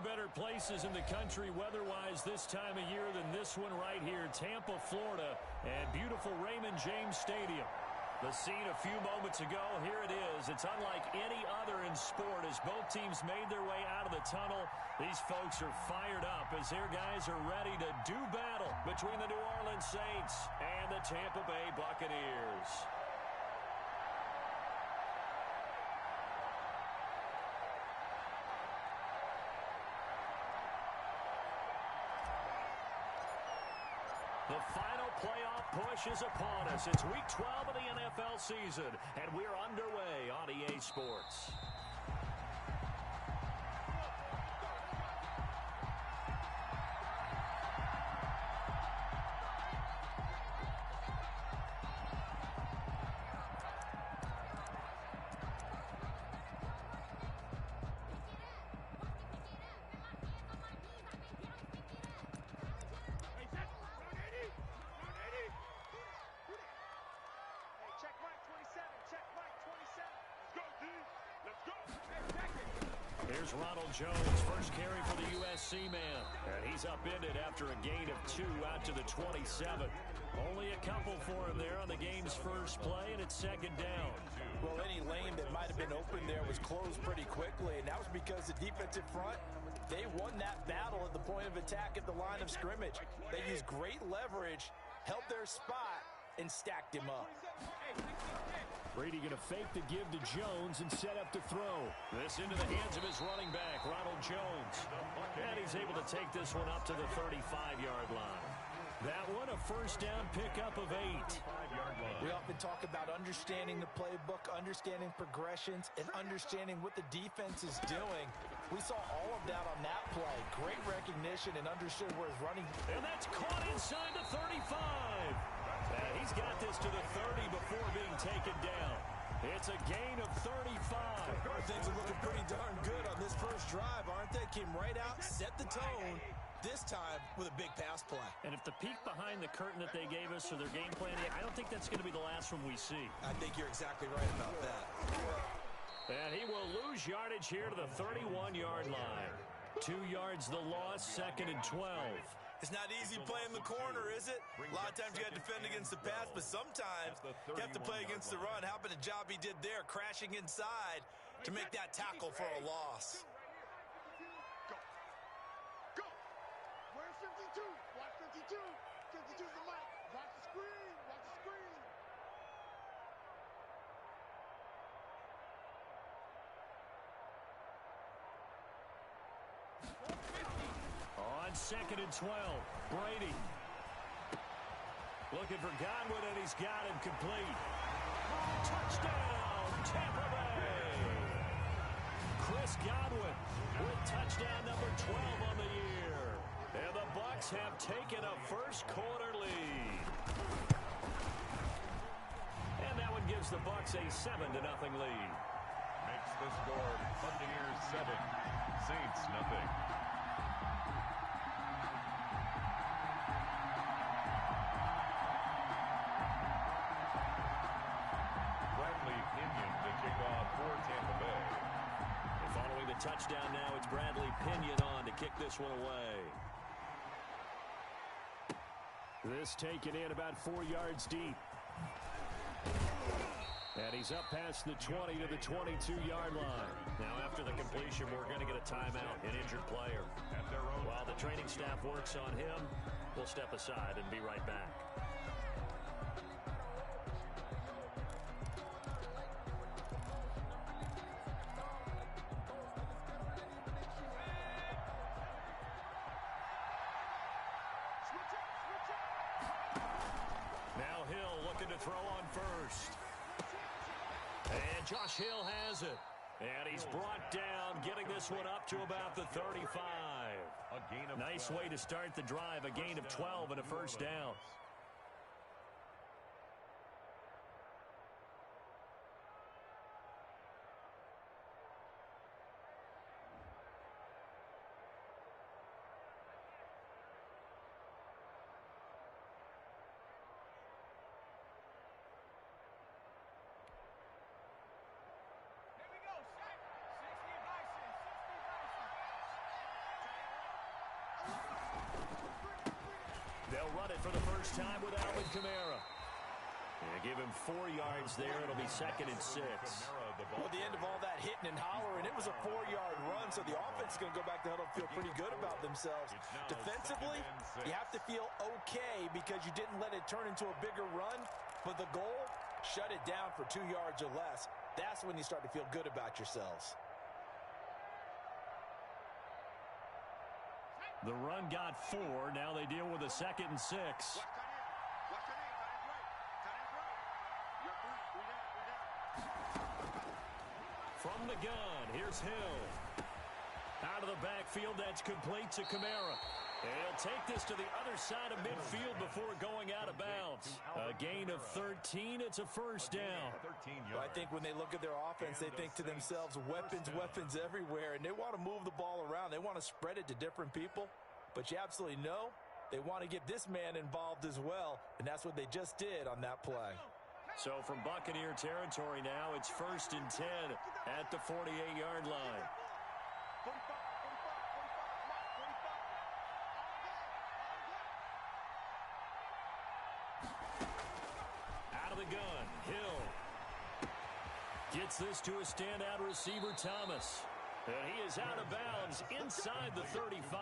better places in the country weather-wise this time of year than this one right here, Tampa, Florida, and beautiful Raymond James Stadium. The scene a few moments ago, here it is. It's unlike any other in sport as both teams made their way out of the tunnel. These folks are fired up as their guys are ready to do battle between the New Orleans Saints and the Tampa Bay Buccaneers. The final playoff push is upon us. It's Week 12 of the NFL season, and we're underway on EA Sports. Here's Ronald Jones, first carry for the USC man. And he's upended after a gain of 2 out to the 27. Only a couple for him there on the game's first play, and it's second down. Well, any lane that might have been open there was closed pretty quickly, and that was because the defensive front, they won that battle at the point of attack at the line of scrimmage. They used great leverage, held their spot, and stacked him up. Brady going to fake the give to Jones and set up to throw. This into the hands of his running back, Ronald Jones. And he's able to take this one up to the 35-yard line. That one a first down pickup of 8. We often talk about understanding the playbook, understanding progressions, and understanding what the defense is doing. We saw all of that on that play. Great recognition and understood where he's running. And that's caught inside the 35. And he's got this to the 30 before being taken down. It's a gain of 35. Things are looking pretty darn good on this first drive, aren't they? Came right out, set the tone, this time with a big pass play. And if the peek behind the curtain that they gave us for their game plan, I don't think that's going to be the last one we see. I think you're exactly right about that. And he will lose yardage here to the 31-yard line. 2 yards the loss, second and 12. It's not easy playing the corner, is it? A lot of times you got to defend against the pass, but sometimes you have to play against the run. How about the job he did there, crashing inside to make that tackle for a loss? Go. Go. Where's 52? Watch 52. 52's the mic. Watch the screen. Watch the screen. On second and 12, Brady. Looking for Godwin, and he's got him complete. Touchdown, Tampa Bay. Chris Godwin with touchdown number 12 on the year. And the Bucs have taken a first quarter lead. And that one gives the Bucs a 7-0 lead. Makes the score Buccaneers 7, Saints nothing. For Tampa Bay. And following the touchdown now, it's Bradley Pinion on to kick this one away. This taken in about 4 yards deep. And he's up past the 20 to the 22-yard line. Now after the completion, we're going to get a timeout, an injured player. While the training staff works on him, we'll step aside and be right back. To throw on first. And Josh Hill has it. And he's brought down, getting this one up to about the 35. A gain of nice way to start the drive, a gain of 12 and a first down. They'll run it for the first time with Alvin Kamara. Give him 4 yards there. It'll be 2nd and 6. Well, at the end of all that hitting and hollering, it was a 4-yard run, so the offense is going to go back to huddle and feel pretty good about themselves. Defensively, you have to feel okay because you didn't let it turn into a bigger run, but the goal, shut it down for 2 yards or less. That's when you start to feel good about yourselves. The run got 4. Now they deal with a 2nd and 6. From the gun, here's Hill. Out of the backfield, that's complete to Kamara. He'll take this to the other side of midfield before going out of bounds. A gain of 13. It's a first down. Well, I think when they look at their offense, they think to themselves, weapons everywhere, and they want to move the ball around. They want to spread it to different people, but you absolutely know they want to get this man involved as well, and that's what they just did on that play. So from Buccaneer territory now, it's 1st and 10 at the 48-yard line. Out of the gun, Hill gets this to a standout receiver, Thomas. And he is out of bounds inside the 35.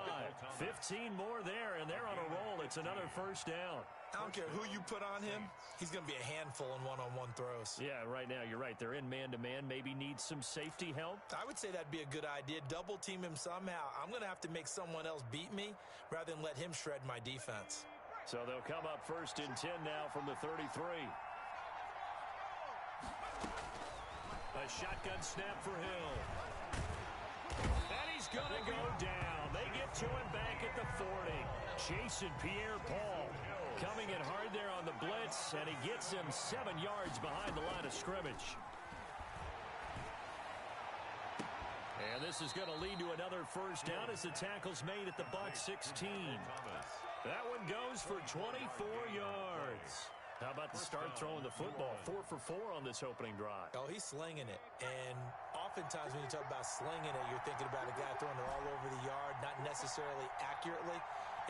15 more there, and they're on a roll. It's another first down. I don't care who you put on him. He's going to be a handful in one-on-one throws. Yeah, right now, you're right. They're in man-to-man. Maybe need some safety help. I would say that'd be a good idea. Double team him somehow. I'm going to have to make someone else beat me rather than let him shred my defense. So they'll come up 1st and 10 now from the 33. A shotgun snap for Hill. And he's going to go down. They get to him back at the 40. Chasing Pierre-Paul. Coming in hard there on the blitz, and he gets him 7 yards behind the line of scrimmage. And this is going to lead to another first down as the tackle's made at the Bucs 16. That one goes for 24 yards. How about the start throwing the football? 4 for 4 on this opening drive. Oh, he's slinging it. And oftentimes when you talk about slinging it, you're thinking about a guy throwing it all over the yard, not necessarily accurately.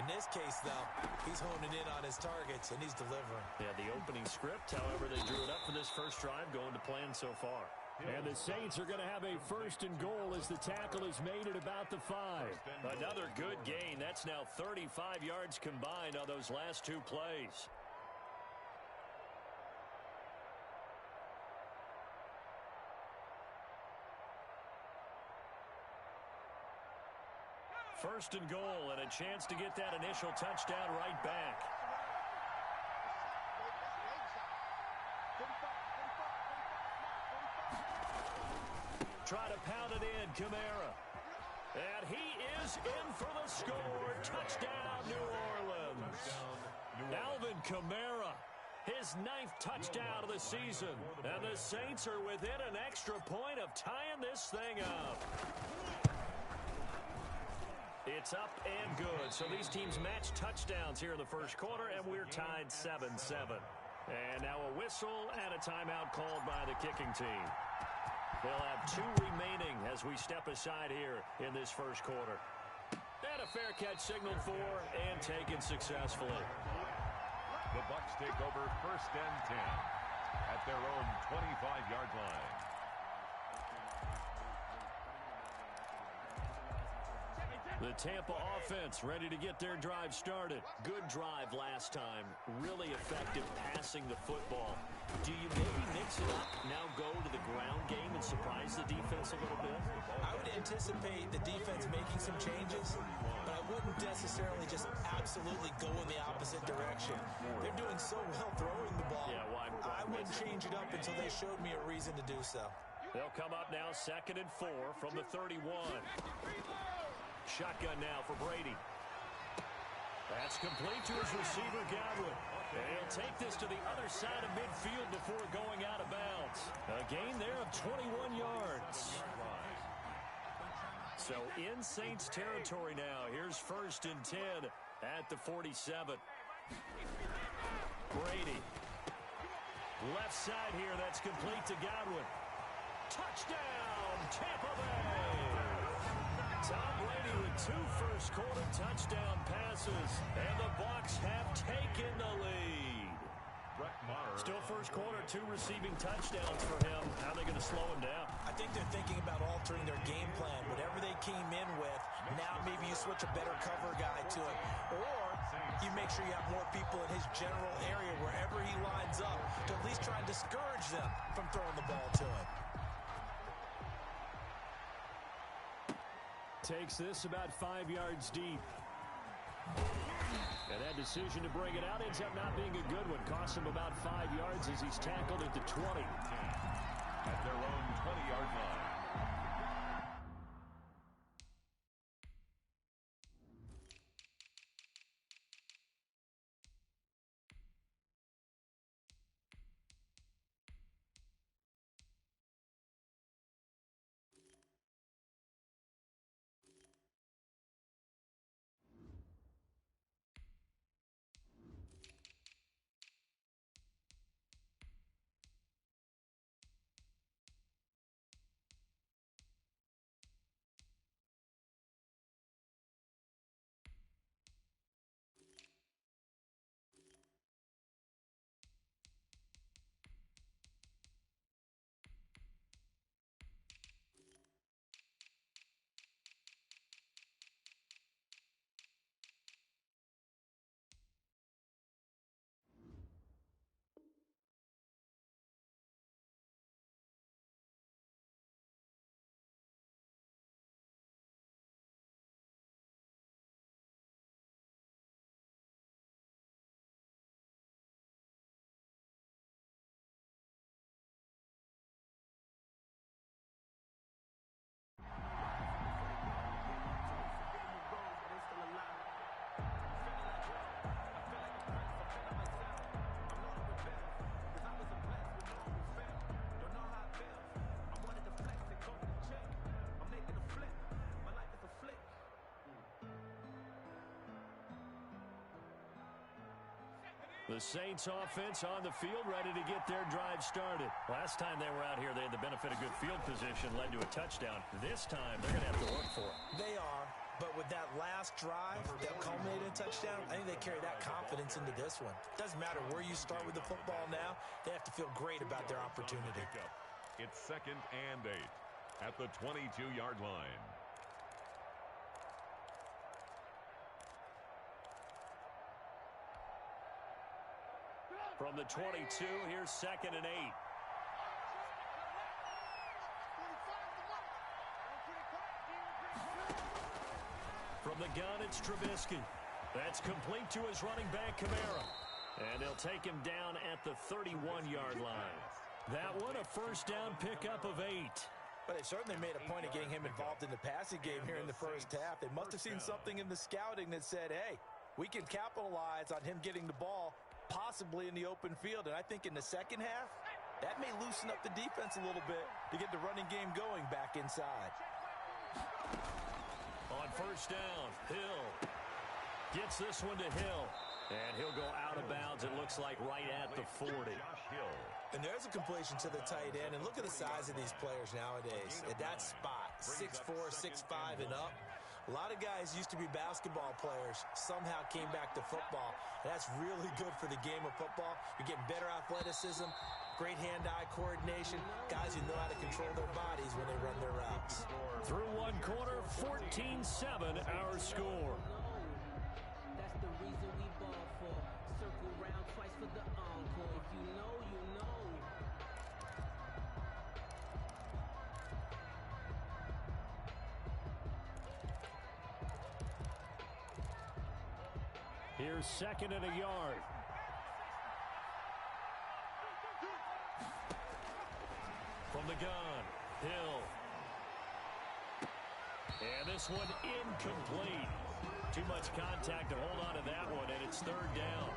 In this case, though, he's honing in on his targets, and he's delivering. Yeah, the opening script, however, they drew it up for this first drive, going to plan so far. And the Saints are going to have a 1st and goal as the tackle is made at about the 5. Another good gain. That's now 35 yards combined on those last 2 plays. First and goal, and a chance to get that initial touchdown right back. Try to pound it in, Kamara. And he is in for the score. Touchdown, New Orleans. Alvin Kamara, his 9th touchdown of the season. And the Saints are within an extra point of tying this thing up. It's up and good. So these teams match touchdowns here in the first quarter, and we're tied 7-7. And now a whistle and a timeout called by the kicking team. They'll have 2 remaining as we step aside here in this first quarter. And a fair catch signaled for and taken successfully. The Bucs take over 1st and 10 at their own 25-yard line. The Tampa offense ready to get their drive started. Good drive last time. Really effective passing the football. Do you maybe mix it up, now go to the ground game and surprise the defense a little bit? I would anticipate the defense making some changes, but I wouldn't necessarily just absolutely go in the opposite direction. They're doing so well throwing the ball. Yeah, why I wouldn't change it up until they showed me a reason to do so. They'll come up now 2nd and 4 from the 31. Shotgun now for Brady. That's complete to his receiver, Godwin. And he'll take this to the other side of midfield before going out of bounds. A gain there of 21 yards. So in Saints territory now. Here's 1st and 10 at the 47. Brady. Left side here. That's complete to Godwin. Touchdown, Tampa Bay. Tom Brady with 2 first-quarter touchdown passes, and the Bucs have taken the lead. Still first quarter, 2 receiving touchdowns for him. How are they going to slow him down? I think they're thinking about altering their game plan. Whatever they came in with, now maybe you switch a better cover guy to it. Or you make sure you have more people in his general area wherever he lines up to at least try and discourage them from throwing the ball to him. Takes this about 5 yards deep. And that decision to bring it out ends up not being a good one. Costs him about 5 yards as he's tackled at the 20. At their own 20-yard line. The Saints offense on the field, ready to get their drive started. Last time they were out here, they had the benefit of good field position, led to a touchdown. This time, they're going to have to work for it. They are, but with that last drive that culminated in a touchdown, I think they carry that confidence into this one. Doesn't matter where you start with the football now, they have to feel great about their opportunity. It's 2nd and 8 at the 22-yard line. From the 22, here's 2nd and 8. From the gun, it's Trubisky. That's complete to his running back, Kamara. And they'll take him down at the 31-yard line. That one, a first down pickup of 8. But they certainly made a point of getting him involved in the passing game here in the first half. They must have seen something in the scouting that said, hey, we can capitalize on him getting the ball possibly in the open field. And I think in the second half, that may loosen up the defense a little bit to get the running game going back inside. On first down, Hill gets this one to Hill. And he'll go out of bounds, it looks like, right at the 40. And there's a completion to the tight end. And look at the size of these players nowadays. At that spot, 6'4", 6'5", and up. A lot of guys used to be basketball players, somehow came back to football. And that's really good for the game of football. You're getting better athleticism, great hand-eye coordination, guys who know how to control their bodies when they run their routes. Through one quarter, 14-7 our score. That's the reason we ball for. Circle round twice for the encore. If you know, you know. Here's 2nd and a yard. From the gun, Hill. And this one incomplete. Too much contact to hold on to that one, and it's 3rd down.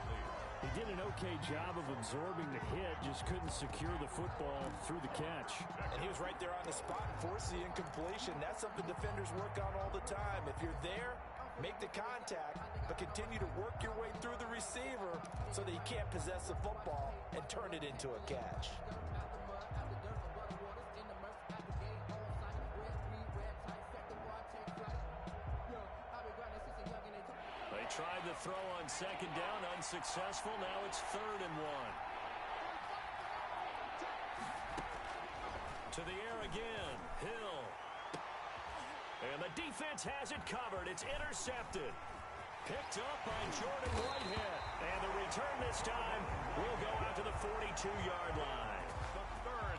He did an okay job of absorbing the hit, just couldn't secure the football through the catch. And he was right there on the spot and forced the incompletion. That's something defenders work on all the time. If you're there, make the contact, but continue to work your way through the receiver so that you can't possess the football and turn it into a catch. tried the throw on second down, unsuccessful. Now it's 3rd and 1. To the air again, Hill. And the defense has it covered. It's intercepted. Picked up by Jordan Whitehead. And the return this time will go out to the 42-yard line.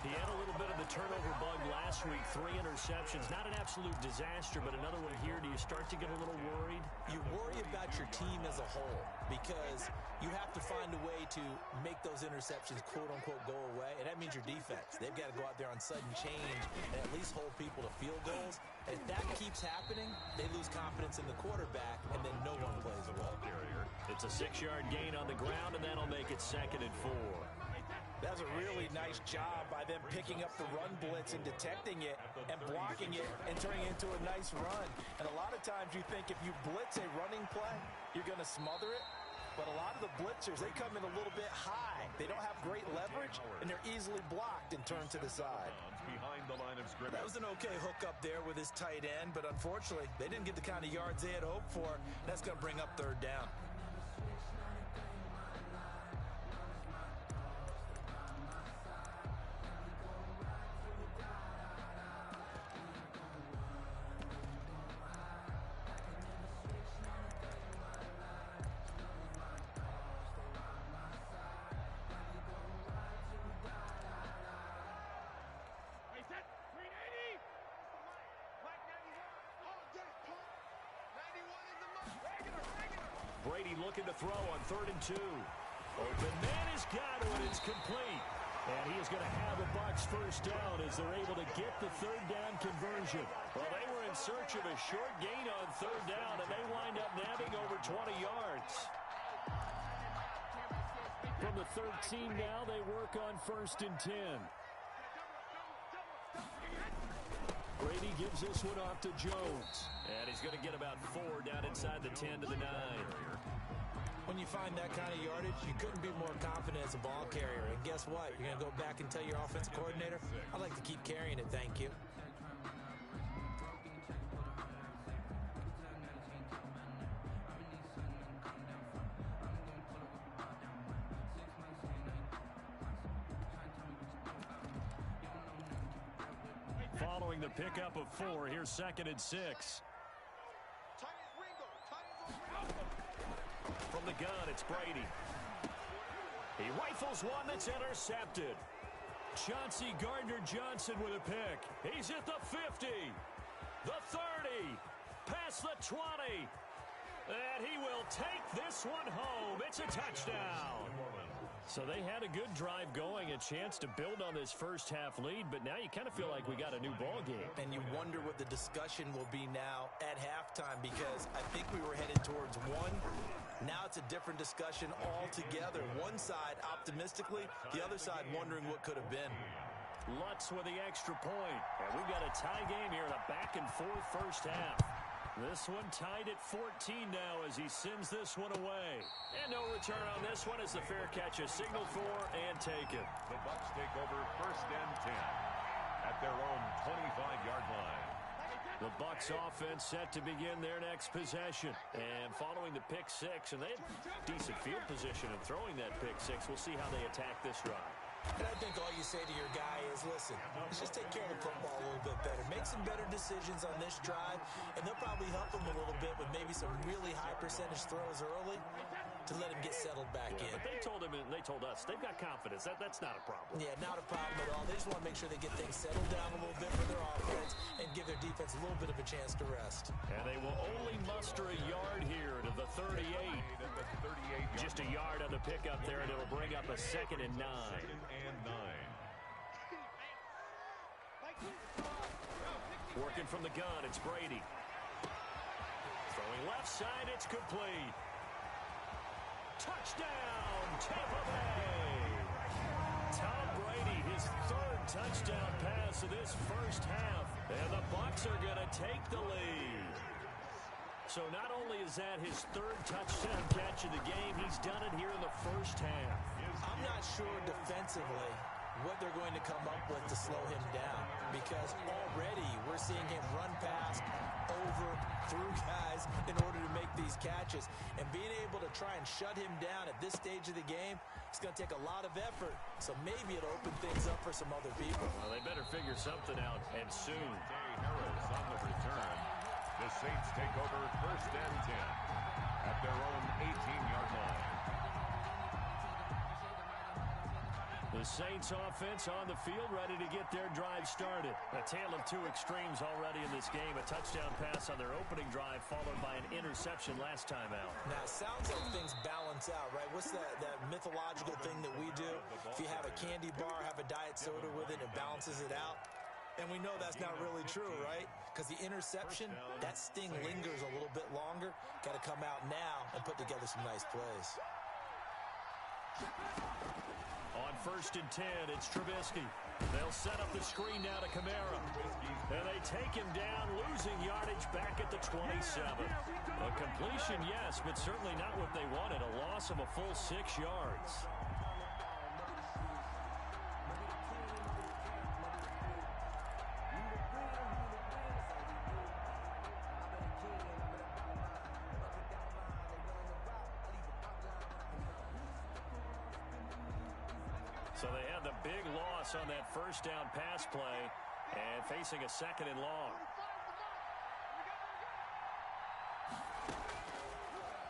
He had a little bit of the turnover bug last week. 3 interceptions. Not an absolute disaster, but another one here. Do you start to get a little worried? You worry about your team as a whole because you have to find a way to make those interceptions, quote-unquote, go away, and that means your defense. They've got to go out there on sudden change and at least hold people to field goals. And if that keeps happening, they lose confidence in the quarterback, and then no one plays well. It's a 6-yard gain on the ground, and that'll make it 2nd and 4. That was a really nice job by them picking up the run blitz and detecting it and blocking it and turning it into a nice run. And a lot of times you think if you blitz a running play, you're going to smother it. But a lot of the blitzers, they come in a little bit high. They don't have great leverage, and they're easily blocked and turned to the side. Behind the line of scrimmage. That was an okay hook up there with his tight end, but unfortunately, they didn't get the kind of yards they had hoped for. That's going to bring up 3rd down. Brady looking to throw on 3rd and 2. Open man has got it, and it's complete. And he is going to have the Bucs first down as they're able to get the 3rd down conversion. Well, they were in search of a short gain on 3rd down, and they wind up nabbing over 20 yards. From the 13 now, they work on 1st and 10. Brady gives this one off to Jones. And he's going to get about 4 down inside the 10 to the 9. When you find that kind of yardage, you couldn't be more confident as a ball carrier. And guess what? You're going to go back and tell your offensive coordinator, I'd like to keep carrying it, thank you. Following the pickup of 4, here's 2nd and 6. From the gun, it's Brady. He rifles one that's intercepted. Chauncey Gardner-Johnson with a pick. He's at the 50, the 30, past the 20. And he will take this one home. It's a touchdown. So they had a good drive going, a chance to build on this first half lead, but now you kind of feel like we got a new ball game. And you wonder what the discussion will be now at halftime, because I think we were headed towards one. Now it's a different discussion altogether. One side optimistically, the other side wondering what could have been. Lutz with the extra point. And we've got a tie game here in a back-and-forth first half. This one tied at 14 now as he sends this one away. And no return on this one as the fair catch is signaled for and taken. The Bucs take over 1st and 10 at their own 25-yard line. The Bucs offense set to begin their next possession. And following the pick 6, and they had decent field position in throwing that pick 6. We'll see how they attack this drive. And I think all you say to your guy is, listen, let's just take care of the football a little bit better. Make some better decisions on this drive, and they'll probably help him a little bit with maybe some really high percentage throws early to let him get settled back in. But they told him, and they told us, they've got confidence. That's not a problem. Yeah, not a problem at all. They just want to make sure they get things settled down a little bit for their offense and give their defense a little bit of a chance to rest. And they will only muster a yard here to the 38. Just a yard on the pickup there, and it'll bring up a 2nd and 9. Working from the gun, it's Brady. Throwing left side, it's complete. Touchdown, Tampa Bay. Tom Brady, his 3rd touchdown pass of this first half. And the Bucs are going to take the lead. So not only is that his 3rd touchdown catch of the game, he's done it here in the first half. I'm not sure defensively what they're going to come up with to slow him down, because already we're seeing him run past, over, through guys in order to make these catches. And being able to try and shut him down at this stage of the game, it's going to take a lot of effort. So maybe it'll open things up for some other people. Well, they better figure something out, and soon. Jay Harris on the return. The Saints take over 1st and 10 at their own 18-yard line. The Saints offense on the field, ready to get their drive started. A tale of two extremes already in this game. A touchdown pass on their opening drive, followed by an interception last time out. Now, it sounds like things balance out, right? What's that mythological thing that we do? If you have a candy bar, have a diet soda with it, it balances it out. And we know that's not really true, right? Because the interception, that sting lingers a little bit longer. Got to come out now and put together some nice plays. On 1st and 10, it's Trubisky. They'll set up the screen now to Kamara. And they take him down, losing yardage back at the 27. A completion, yes, but certainly not what they wanted. A loss of a full 6 yards. So they had the big loss on that 1st down pass play and facing a 2nd and long.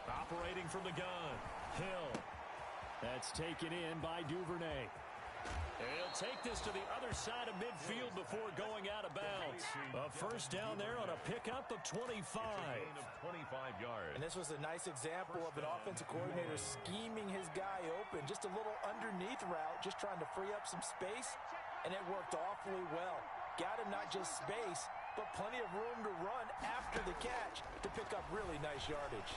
Operating from the gun, Hill. That's taken in by Duvernay. And he'll take this to the other side of midfield before going out of bounds. A 1st down there on a pickup of 25. 25 yards. And this was a nice example of an offensive coordinator scheming his guy open. Just a little underneath route, just trying to free up some space, and it worked awfully well. Got him not just space, but plenty of room to run after the catch to pick up really nice yardage.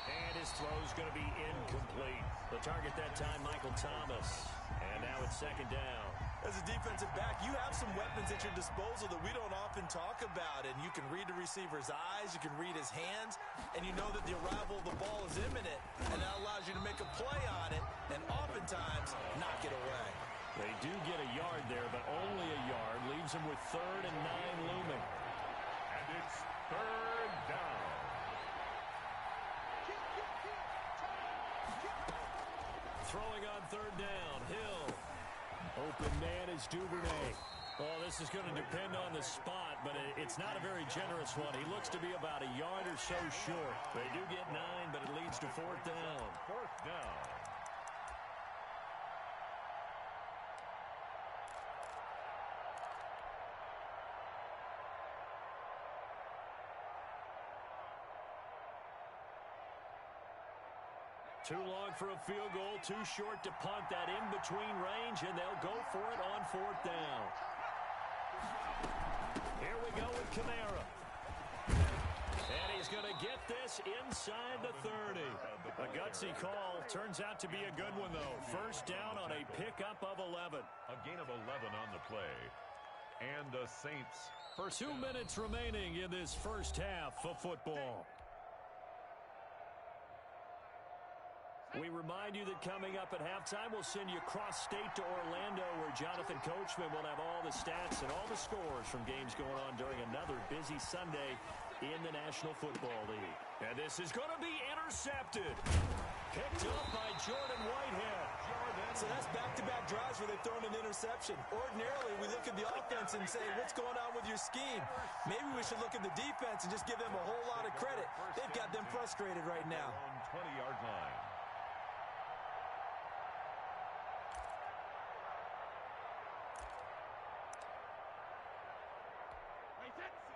And his throw's going to be incomplete. The target that time, Michael Thomas. And now it's 2nd down. As a defensive back, you have some weapons at your disposal that we don't often talk about. And you can read the receiver's eyes, you can read his hands, and you know that the arrival of the ball is imminent. And that allows you to make a play on it and oftentimes knock it away. They do get a yard there, but only a yard. Leaves them with 3rd and 9 looming. And it's 3rd down. Throwing on 3rd down, Hill. Open man is Duvernay. Oh, this is going to depend on the spot, but it's not a very generous one. He looks to be about a yard or so short. They do get 9, but it leads to 4th down. 4th down. Too long for a field goal, too short to punt. That in between range, and they'll go for it on 4th down. Here we go with Kamara. And he's going to get this inside the 30. A gutsy call. Turns out to be a good one, though. 1st down on a pickup of 11. A gain of 11 on the play. And the Saints first 2 minutes remaining in this 1st half of football. We remind you that coming up at halftime, we'll send you cross-state to Orlando, where Jonathan Coachman will have all the stats and all the scores from games going on during another busy Sunday in the National Football League. And this is going to be intercepted. Picked up by Jordan Whitehead. So that's back-to-back drives where they've thrown an interception. Ordinarily, we look at the offense and say, what's going on with your scheme? Maybe we should look at the defense and just give them a whole lot of credit. They've got them frustrated right now. 20-yard line.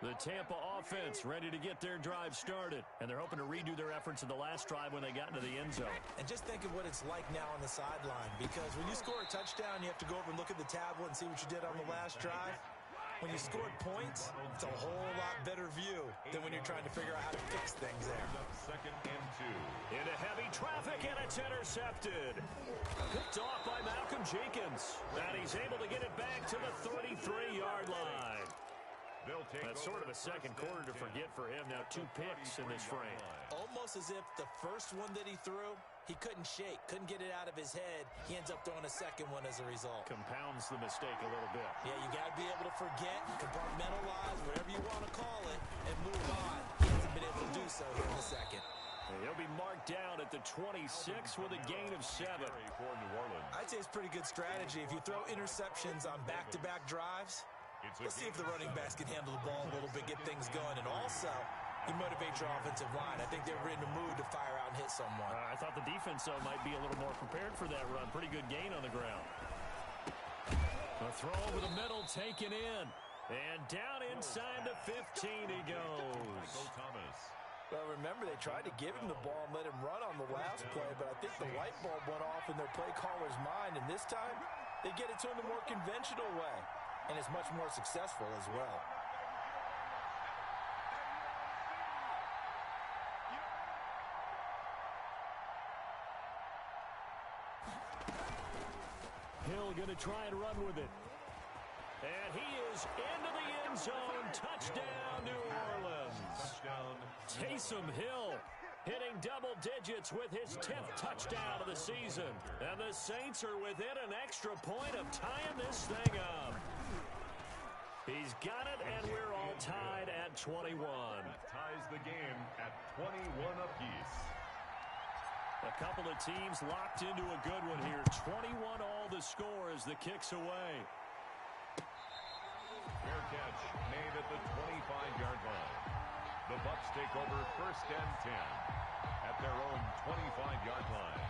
The Tampa offense ready to get their drive started. And they're hoping to redo their efforts in the last drive when they got into the end zone. And just think of what it's like now on the sideline. Because when you score a touchdown, you have to go over and look at the tablet and see what you did on the last drive. When you scored points, it's a whole lot better view than when you're trying to figure out how to fix things there. 2nd and 2. Into heavy traffic, and it's intercepted. Picked off by Malcolm Jenkins. And he's able to get it back to the 33-yard line. That's sort of a second quarter to forget for him. Now 2 picks in this frame. Almost as if the first one that he threw He couldn't shake, couldn't get it out of his head. He ends up throwing a second one as a result. Compounds the mistake a little bit. Yeah, you got to be able to forget, compartmentalize, whatever you want to call it, and move on. He hasn't been able to do so here in the second. And he'll be marked down at the 26 with a gain of 7. For New Orleans. I'd say it's pretty good strategy. If you throw interceptions on back-to-back drives, let's see if the running backs can handle the ball a little bit, get things going, and also you motivate your offensive line. I think they're in the mood to fire out and hit someone. I thought the defense, though, might be a little more prepared for that run. Pretty good gain on the ground. A throw over the middle, taken in. And down inside the 15 he goes. Michael Thomas. Well, remember, they tried to give him the ball and let him run on the last play, but I think the light bulb went off in their play caller's mind, and this time they get it to him the more conventional way, and it's much more successful as well. Hill going to try and run with it. And he is into the end zone. Touchdown, New Orleans. Touchdown. Taysom Hill hitting double digits with his 10th touchdown of the season. And the Saints are within an extra point of tying this thing up. He's got it, and we're all tied at 21. That ties the game at 21 apiece. A couple of teams locked into a good one here. 21 all the score as the kick's away. Fair catch made at the 25-yard line. The Bucs take over 1st and 10 at their own 25-yard line.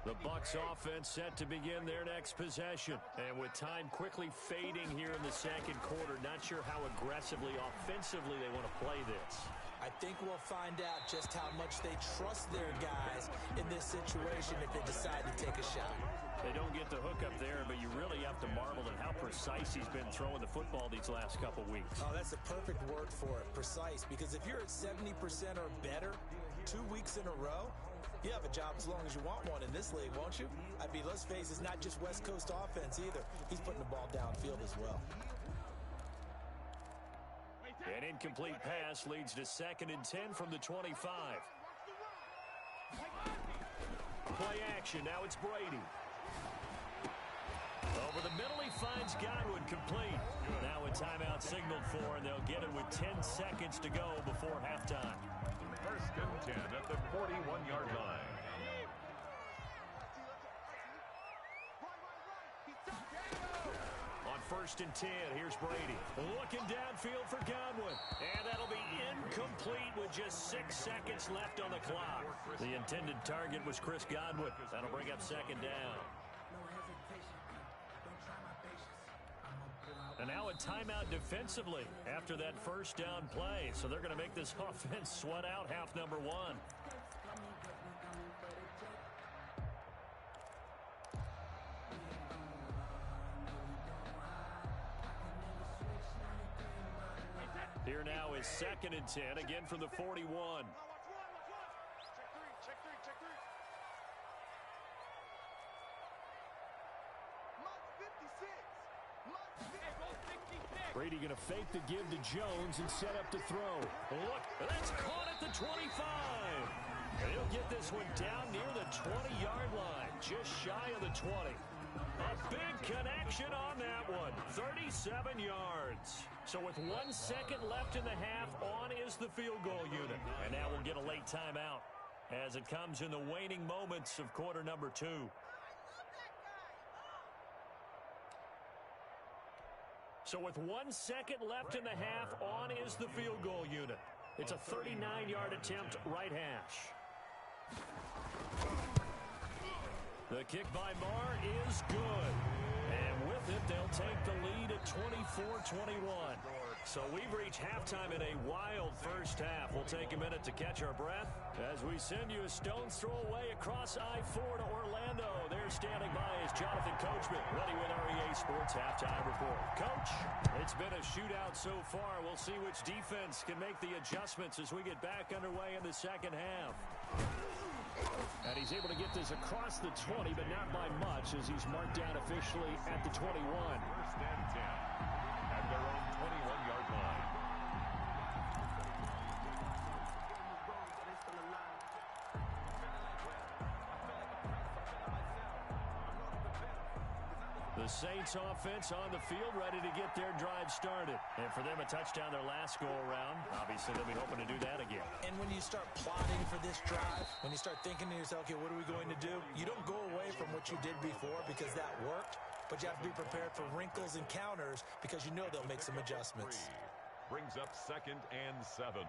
The Bucs offense set to begin their next possession. And with time quickly fading here in the second quarter, not sure how aggressively, offensively they want to play this. I think we'll find out just how much they trust their guys in this situation if they decide to take a shot. They don't get the hook up there, but you really have to marvel at how precise he's been throwing the football these last couple weeks. Oh, that's a perfect word for it, precise, because if you're at 70% or better 2 weeks in a row, you have a job as long as you want one in this league, won't you? I mean, let's face it, it's not just West Coast offense either. He's putting the ball downfield as well. An incomplete pass leads to 2nd and 10 from the 25. Play action, now it's Brady. Over the middle, he finds Godwin, complete. Now a timeout signaled for, and they'll get it with 10 seconds to go before halftime. 1st and 10 at the 41-yard line. On 1st and 10, here's Brady. Looking downfield for Godwin. And that'll be incomplete with just 6 seconds left on the clock. The intended target was Chris Godwin. That'll bring up 2nd down. And now a timeout defensively after that 1st down play. So they're going to make this offense sweat out half number 1. Here now is 2nd and 10, again from the 41. Brady going to fake the give to Jones and set up to throw. Look, that's caught at the 25. He'll get this one down near the 20-yard line, just shy of the 20. A big connection on that one, 37 yards. So with 1 second left in the half, on is the field goal unit. And now we'll get a late timeout as it comes in the waning moments of quarter number 2. So with 1 second left in the half, on is the field goal unit. It's a 39-yard attempt, right hash. The kick by Marr is good. And with it, they'll take the lead at 24-21. So we've reached halftime in a wild first half. We'll take a minute to catch our breath as we send you a stone's throw away across I-4 to Orlando. There standing by is Jonathan Coachman, ready with REA Sports Halftime Report. Coach, it's been a shootout so far. We'll see which defense can make the adjustments as we get back underway in the second half. And he's able to get this across the 20, but not by much as he's marked down officially at the 21. First and 10 at their own 21-yard line. The Saints offense on the field, ready to get their drive started. And for them, a touchdown their last go-around. Obviously, they'll be hoping to do that again. And when you start plotting for this drive, when you start thinking to yourself, okay, what are we going to do? You don't go away from what you did before because that worked, but you have to be prepared for wrinkles and counters because you know they'll make some adjustments. Brings up 2nd and 7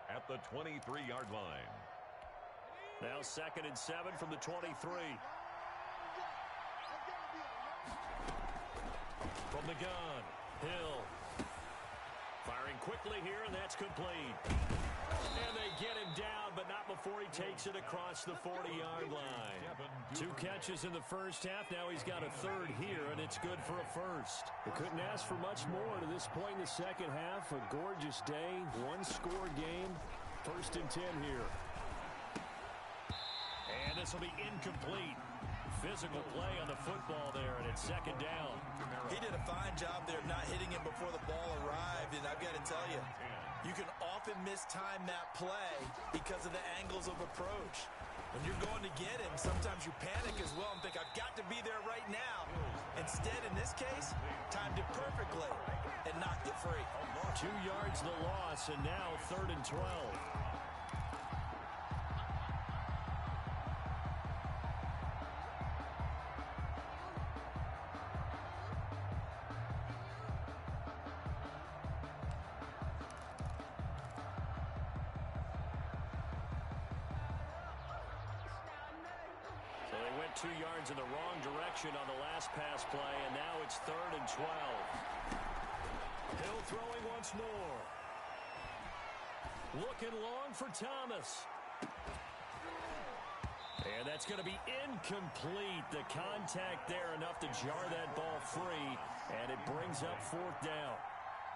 at the 23-yard line. Now 2nd and 7 from the 23. From the gun, Hill. Firing quickly here, and that's complete. And they get him down, but not before he takes it across the 40-yard line. 2 catches in the first half. Now he's got a third here, and it's good for a first. They couldn't ask for much more to this point in the second half. A gorgeous day, one-score game. 1st and 10 here. And this will be incomplete. Physical play on the football there, and it's 2nd down. He did a fine job there of not hitting him before the ball arrived, and I've got to tell you, you can often mistime that play because of the angles of approach. When you're going to get him, sometimes you panic as well and think, I've got to be there right now. Instead, in this case, timed it perfectly and knocked it free. 2 yards the loss, and now 3rd and 12. So they went 2 yards in the wrong direction on the last pass play, and now it's 3rd and 12. Hill throwing once more. Looking long for Thomas. And that's going to be incomplete. The contact there enough to jar that ball free, and it brings up 4th down.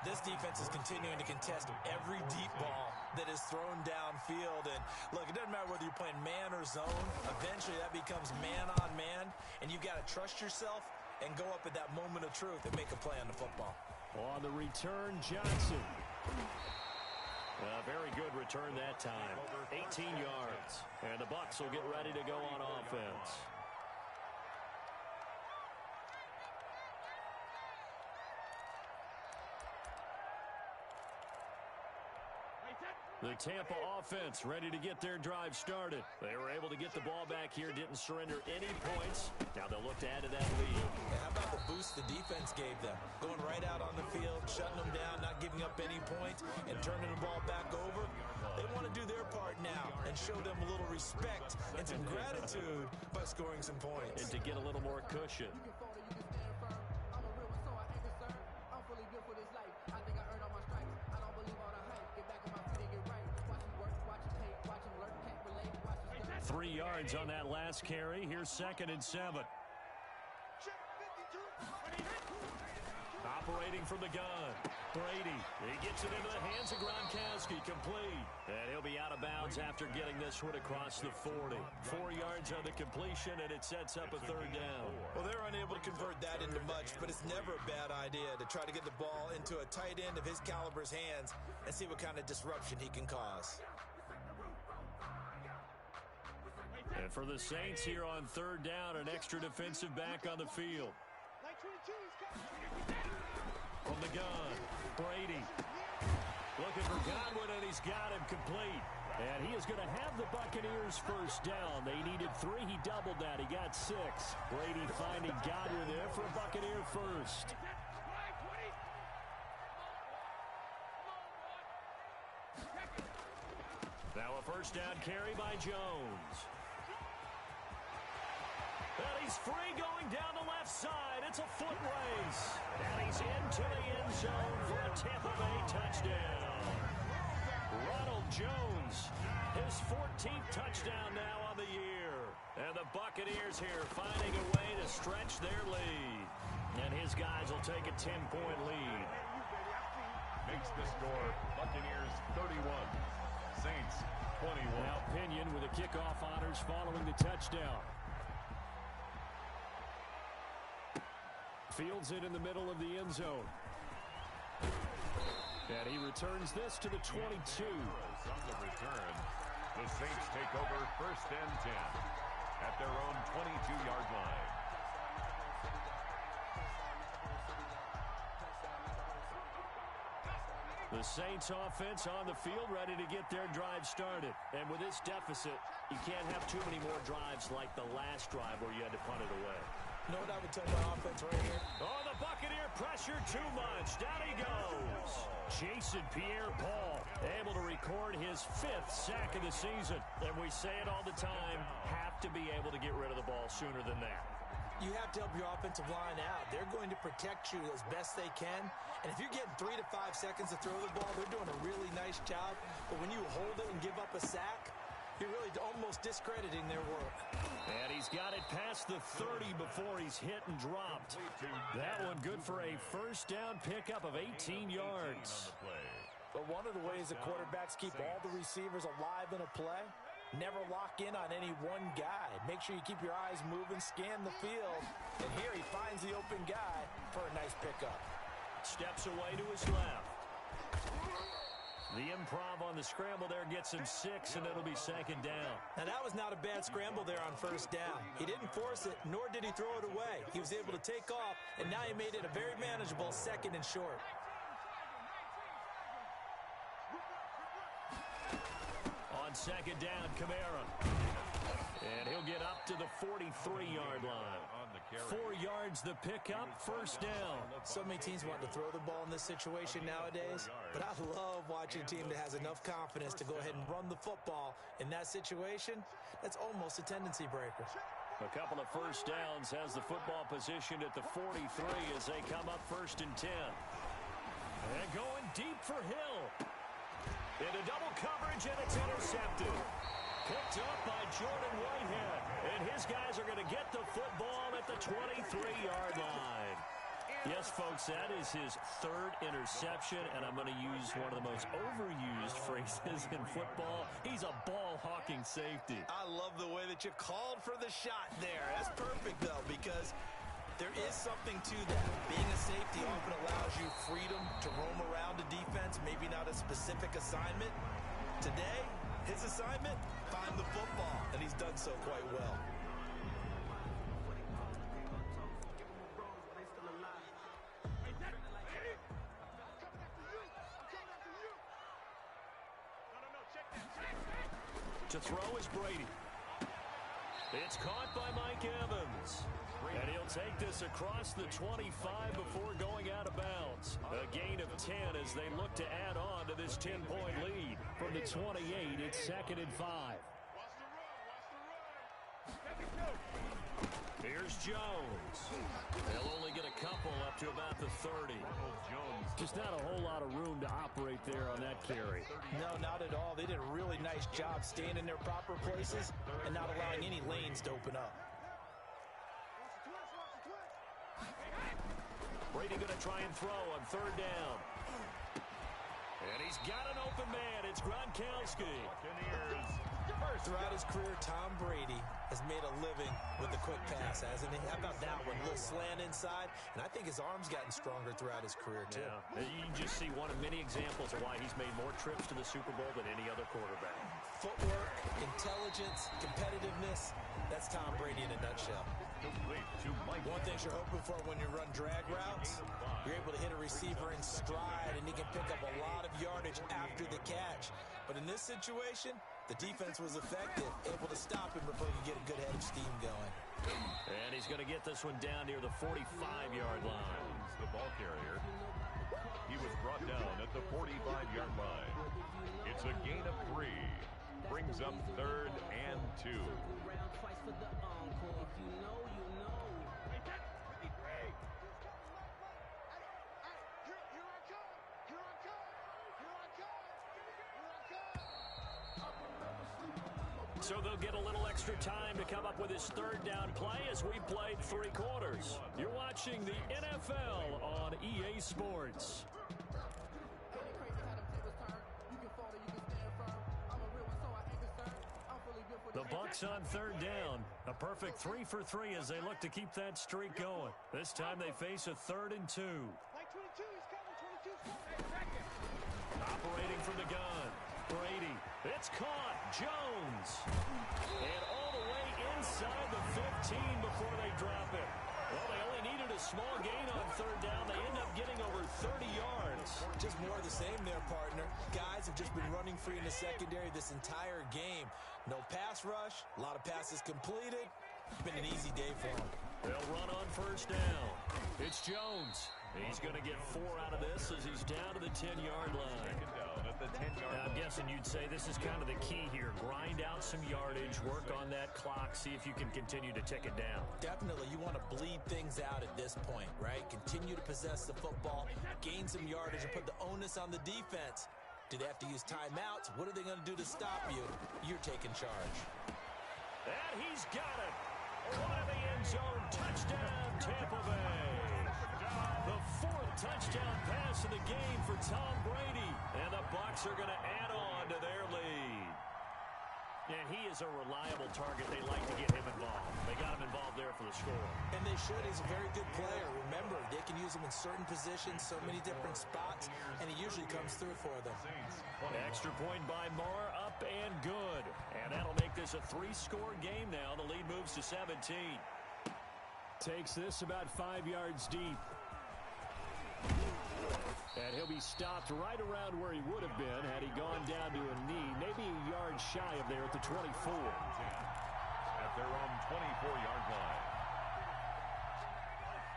This defense is continuing to contest every deep ball that is thrown downfield. And look, it doesn't matter whether you're playing man or zone. Eventually, that becomes man on man, and you've got to trust yourself and go up at that moment of truth and make a play on the football. On the return, Johnson. A very good return that time. 18 yards. And the Bucs will get ready to go on offense. The Tampa offense ready to get their drive started. They were able to get the ball back here, didn't surrender any points. Now they'll look to add to that lead. And how about the boost the defense gave them? Going right out on the field, shutting them down, not giving up any points, and turning the ball back over. They want to do their part now and show them a little respect and some gratitude by scoring some points. And to get a little more cushion. Three yards on that last carry. Here's 2nd and 7. Operating from the gun. Brady. He gets it into the hands of Gronkowski. Complete. And he'll be out of bounds after getting this one across the 40. 4 yards on the completion, and it sets up a 3rd down. Well, they're unable to convert that into much, but it's never a bad idea to try to get the ball into a tight end of his caliber's hands and see what kind of disruption he can cause. And for the Saints here on 3rd down, an extra defensive back on the field. From the gun, Brady. Looking for Godwin, and he's got him complete. And he is going to have the Buccaneers 1st down. They needed 3. He doubled that. He got 6. Brady finding Godwin there for a Buccaneer 1st. Now a 1st down carry by Jones. And he's free going down the left side. It's a foot race. And he's into the end zone for a Tampa Bay touchdown. Ronald Jones, his 14th touchdown now on the year. And the Buccaneers here finding a way to stretch their lead. And his guys will take a 10-point lead. Makes the score Buccaneers 31, Saints 21. Now Pinion with the kickoff honors following the touchdown. Fields it in the middle of the end zone. And he returns this to the 22. On the return, the Saints take over 1st and 10 at their own 22-yard line. The Saints offense on the field ready to get their drive started. And with this deficit, you can't have too many more drives like the last drive where you had to punt it away. You know what I would tell my offense right here? Oh, the Buccaneer pressure too much. Down he goes. Jason Pierre-Paul able to record his 5th sack of the season. And we say it all the time, have to be able to get rid of the ball sooner than that. You have to help your offensive line out. They're going to protect you as best they can. And if you're getting 3 to 5 seconds to throw the ball, they're doing a really nice job. But when you hold it and give up a sack, you're really almost discrediting their work. And he's got it past the 30 before he's hit and dropped. That one good for a 1st down pickup of 18 yards. But one of the ways that quarterbacks keep all the receivers alive in a play, never lock in on any one guy. Make sure you keep your eyes moving, scan the field. And here he finds the open guy for a nice pickup. Steps away to his left. The improv on the scramble there gets him 6, and it'll be 2nd down. Now, that was not a bad scramble there on 1st down. He didn't force it, nor did he throw it away. He was able to take off, and now he made it a very manageable 2nd and short. On 2nd down, Kamara. And he'll get up to the 43-yard line. 4 yards the pickup, 1st down. So many teams want to throw the ball in this situation nowadays, but I love watching a team that has enough confidence to go ahead and run the football. In that situation, that's almost a tendency breaker. A couple of 1st downs has the football positioned at the 43 as they come up 1st and 10. And going deep for Hill. Into double coverage, and it's intercepted. Picked up by Jordan Whitehead. And his guys are going to get the football at the 23-yard line. Yes, folks, that is his 3rd interception, and I'm going to use one of the most overused phrases in football. He's a ball-hawking safety. I love the way that you called for the shot there. That's perfect, though, because there is something to that. Being a safety often allows you freedom to roam around a defense, maybe not a specific assignment. Today, his assignment, find the football, and he's done so quite well. To throw is Brady. It's caught by Mike Evans. And he'll take this across the 25 before going out of bounds. A gain of 10 as they look to add on to this 10-point lead. From the 28, it's 2nd and 5. Here's Jones. They'll only get a couple up to about the 30. Just not a whole lot of room to operate there on that carry. No, not at all. They did a really nice job staying in their proper places and not allowing any lanes to open up. Brady going to try and throw on 3rd down. And he's got an open man. It's Gronkowski. Throughout his career, Tom Brady has made a living with the quick pass, hasn't he? How about that one? A little slant inside, and I think his arm's gotten stronger throughout his career, too. Yeah. You can just see one of many examples of why he's made more trips to the Super Bowl than any other quarterback. Footwork, intelligence, competitiveness, that's Tom Brady in a nutshell. One thing you're hoping for when you run drag routes, you're able to hit a receiver in stride, and he can pick up a lot of yardage after the catch. But in this situation, the defense was effective, able to stop him before he could get a good head of steam going. And he's going to get this one down near the 45-yard line. The ball carrier. He was brought down at the 45-yard line. It's a gain of 3. Brings up 3rd and 2. So they'll get a little extra time to come up with his 3rd down play as we played 3 quarters. You're watching the NFL on EA Sports. looks on third down. A perfect 3 for 3 as they look to keep that streak going. This time they face a 3rd and 2. Like 22, he's coming. 22's coming. Operating from the gun. Brady. It's caught. Jones. And all the way inside the 15 before they drop it. Well, they only needed a small gain on third down. They end up getting over 30 yards. Just more of the same there, partner. Guys have just been running free in the secondary this entire game. No pass rush, a lot of passes completed. It's been an easy day for them. They'll run on first down. It's Jones. He's going to get 4 out of this as he's down to the 10-yard line. Second down at the 10-yard line. I'm guessing you'd say this is kind of the key here. Grind out some yardage, work on that clock, see if you can continue to tick it down. Definitely, you want to bleed things out at this point, right? Continue to possess the football, gain some yardage, and put the onus on the defense. Do they have to use timeouts? What are they going to do to stop you? You're taking charge. And he's got it. One in the end zone. Touchdown, Tampa Bay. The 4th touchdown pass of the game for Tom Brady. And the Bucs are going to add on to their lead. And he is a reliable target. They like to get him involved. They got him involved there for the score. And they should. He's a very good player. Remember, they can use him in certain positions, so many different spots, and he usually comes through for them. Extra point by Marr, up and good. And that'll make this a 3-score game now. The lead moves to 17. Takes this about 5 yards deep. And he'll be stopped right around where he would have been had he gone down to a knee, maybe a yard shy of there at the 24. At their own 24-yard line.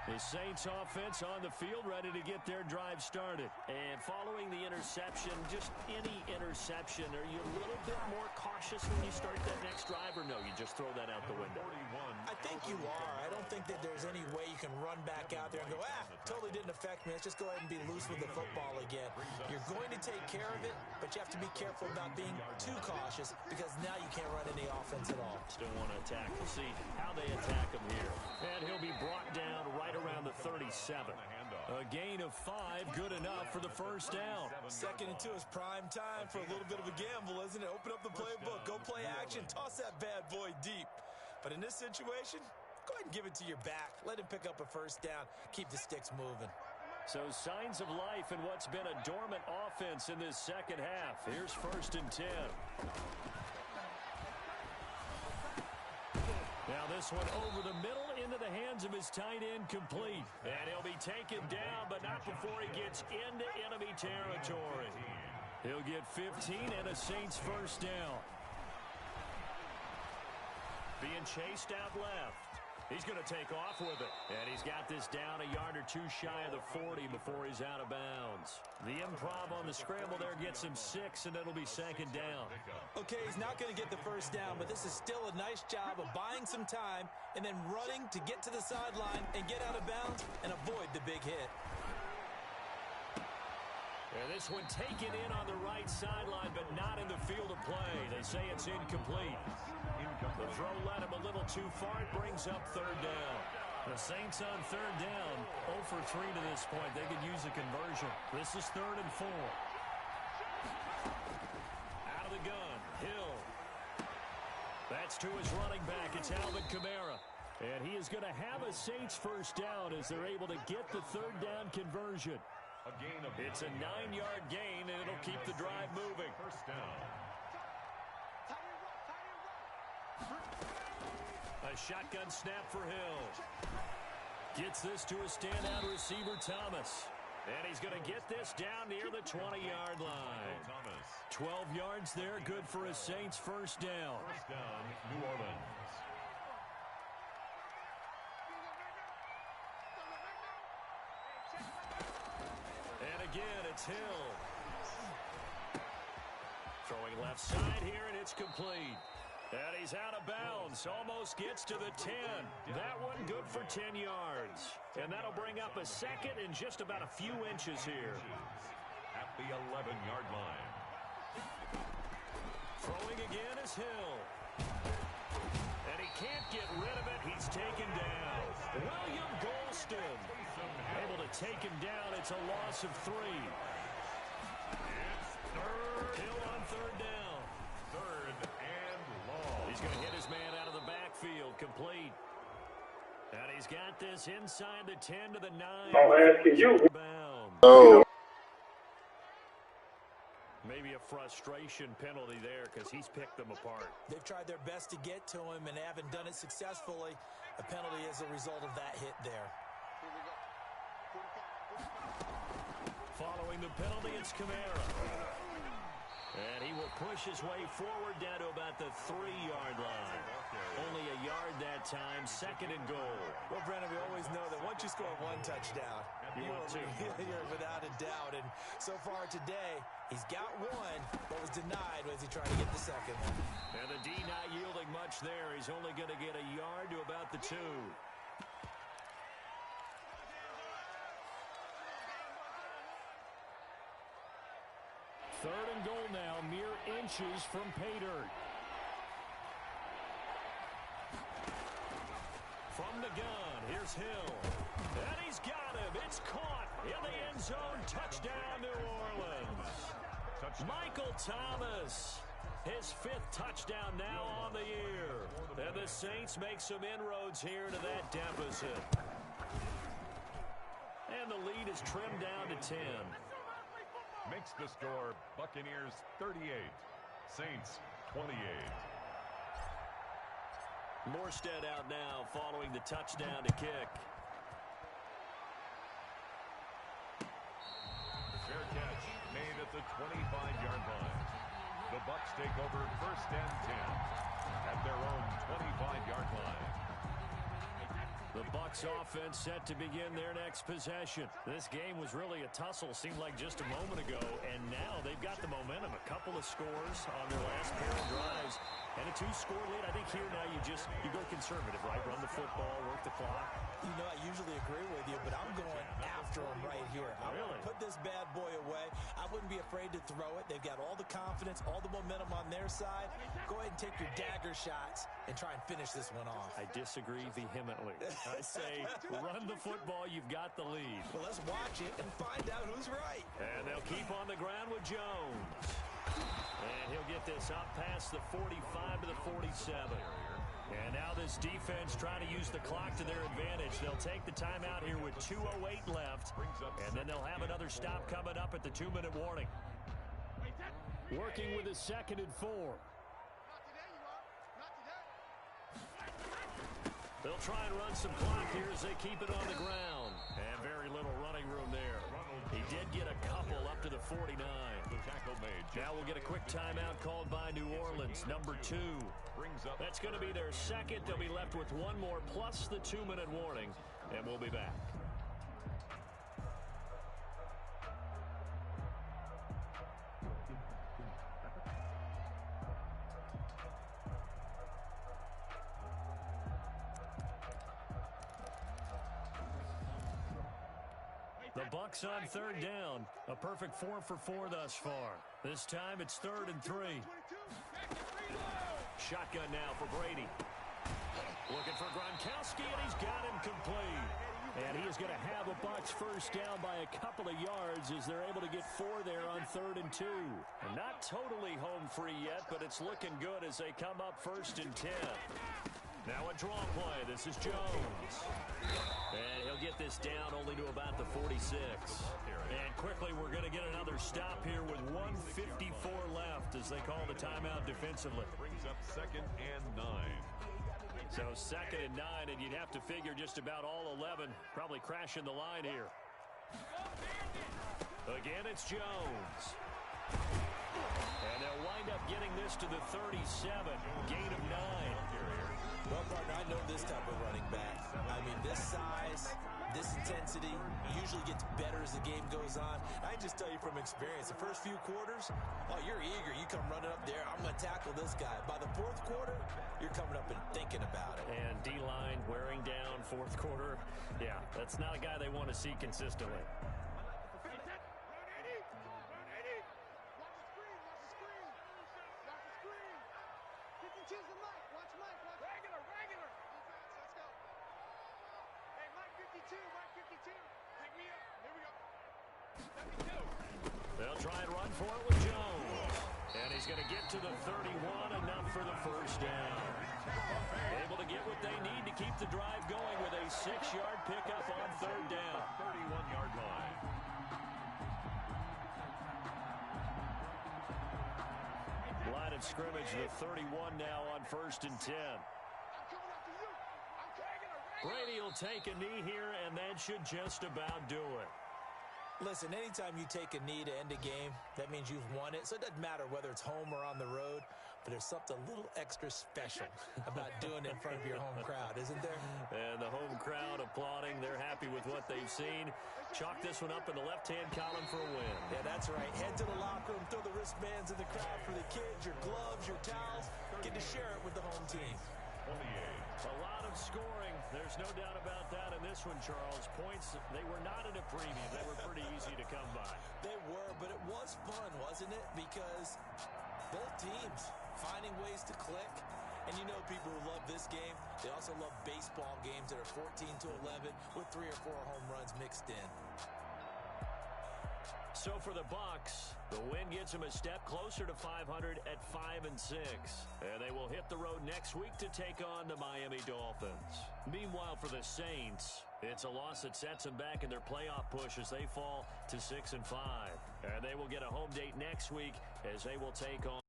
The Saints offense on the field, ready to get their drive started. And following the interception, just any interception, are you a little bit more cautious when you start that next drive, or no, you just throw that out the window? I think you are. I don't think that there's any way you can run back out there and go, totally didn't affect me. Let's just go ahead and be loose with the football again. You're going to take care of it, but you have to be careful about being too cautious because now you can't run any offense at all. Still want to attack. We'll see how they attack him here. And he'll be brought down right around the 37. A gain of 5, good enough for the first down. 2nd and 2 is prime time for a little bit of a gamble, isn't it? Open up the playbook, go play action, toss that bad boy deep. But in this situation, go ahead and give it to your back. Let him pick up a first down. Keep the sticks moving. So signs of life in what's been a dormant offense in this second half. Here's 1st and 10. Now this one over the middle into the hands of his tight end, complete. And he'll be taken down, but not before he gets into enemy territory. He'll get 15 and a Saints first down. Being chased out left. He's going to take off with it. And he's got this down a yard or 2 shy of the 40 before he's out of bounds. The improv on the scramble there gets him 6, and it'll be 2nd down. Okay, he's not going to get the first down, but this is still a nice job of buying some time and then running to get to the sideline and get out of bounds and avoid the big hit. And this one taken in on the right sideline, but not in the field of play. They say it's incomplete. The throw led him a little too far. It brings up 3rd down. The Saints on 3rd down, 0 for 3 to this point. They could use a conversion. This is 3rd and 4. Out of the gun, Hill. That's to his running back. It's Alvin Kamara. And he is going to have a Saints first down as they're able to get the 3rd down conversion. It's a 9-yard gain, and it'll keep the drive moving. First down. A shotgun snap for Hill. Gets this to a standout receiver, Thomas. And he's going to get this down near the 20-yard line. 12 yards there, good for a Saints first down. First down, New Orleans. And again, it's Hill. Throwing left side here, and it's complete. And he's out of bounds. Almost gets to the 10. That one good for 10 yards. And that'll bring up a 2nd and just about a few inches here. At the 11-yard line. Throwing again is Hill. And he can't get rid of it. He's taken down. William Golston able to take him down. It's a loss of 3. Hill on 3rd down. 3rd and long. He's going to hit his man out of the backfield, complete. And he's got this inside the 10 to the 9. I'm asking you. Oh. Maybe a frustration penalty there because he's picked them apart. They've tried their best to get to him and haven't done it successfully. A penalty as a result of that hit there. Following the penalty, it's Kamara. And he will push his way forward down to about the 3-yard line. Only a yard that time, 2nd and goal. Well, Brennan, we always know that once you score one touchdown, you're without a doubt. And so far today, he's got one, but was denied as he tried to get the second one. And the D not yielding much there. He's only going to get a yard to about the 2. Third and goal now, mere inches from pay dirt. From the gun, here's Hill. And he's got him. It's caught in the end zone. Touchdown, New Orleans. Michael Thomas, his 5th touchdown now on the year. And the Saints make some inroads here to that deficit. And the lead is trimmed down to 10. Makes the score Buccaneers 38, Saints 28. Morstead out now following the touchdown to kick. Fair catch made at the 25-yard line. The Bucs take over 1st and 10 at their own 25-yard line. The Bucs offense set to begin their next possession. This game was really a tussle, seemed like just a moment ago, and now they've got the momentum. A couple of scores on their last pair of drives, and a 2-score lead. I think here now you go conservative, right? Run the football, work the clock. You know, I usually agree with you, but I'm going after him right here. I want to put this bad boy away. I wouldn't be afraid to throw it. They've got all the confidence, all the momentum on their side. Go ahead and take your dagger shots and try and finish this one off. I disagree vehemently. I say run the football. You've got the lead. Well, let's watch it and find out who's right. And they'll keep on the ground with Jones. And he'll get this up past the 45 to the 47. And now this defense trying to use the clock to their advantage. They'll take the timeout here with 2:08 left. And then they'll have another stop coming up at the 2-minute warning. Working with a 2nd and 4. They'll try and run some clock here as they keep it on the ground. And very little running room there. He did get a couple up to the 49. The tackle made. Now we'll get a quick timeout called by New Orleans, number 2. That's going to be their 2nd. They'll be left with one more plus the 2-minute warning, and we'll be back. The Bucs on 3rd down. A perfect 4 for 4 thus far. This time it's 3rd and 3. Shotgun now for Brady. Looking for Gronkowski, and he's got him complete. And he is going to have a Bucs first down by a couple of yards as they're able to get 4 there on 3rd and 2. And not totally home free yet, but it's looking good as they come up 1st and 10. Now a draw play. This is Jones. And he'll get this down only to about the 46. And quickly we're going to get another stop here with 1:54 left as they call the timeout defensively. Brings up 2nd and 9. So 2nd and 9, and you'd have to figure just about all 11 probably crashing the line here. Again, it's Jones. And they'll wind up getting this to the 37. Gain of 9. Well, partner, I know this type of running back. I mean, this size, this intensity usually gets better as the game goes on. I can just tell you from experience, the first few quarters, oh, you're eager. You come running up there, I'm going to tackle this guy. By the 4th quarter, you're coming up and thinking about it. And D-line wearing down 4th quarter. Yeah, that's not a guy they want to see consistently. They'll try and run for it with Jones. And he's He's going to get to the 31, enough for the first down. Able to get what they need to keep the drive going with a 6-yard pickup on third down. 31-yard line. Line of scrimmage, the 31 now on 1st and 10. Brady will take a knee here, and that should just about do it. Listen, anytime you take a knee to end a game, that means you've won it. So it doesn't matter whether it's home or on the road, but there's something a little extra special about doing it in front of your home crowd, isn't there? And the home crowd applauding. They're happy with what they've seen. Chalk this one up in the left-hand column for a win. Yeah, that's right. Head to the locker room, throw the wristbands in the crowd for the kids, your gloves, your towels. Get to share it with the home team. 28. A lot of scoring. There's no doubt about that in this one, Charles. Points, they were not in a premium. They were pretty easy to come by. They were, but it was fun, wasn't it? Because both teams finding ways to click. And you know people who love this game, they also love baseball games that are 14-11 with 3 or 4 home runs mixed in. So for the Bucs, the win gets them a step closer to 500 at 5-6. And they will hit the road next week to take on the Miami Dolphins. Meanwhile, for the Saints, it's a loss that sets them back in their playoff push as they fall to 6-5. And they will get a home date next week as they will take on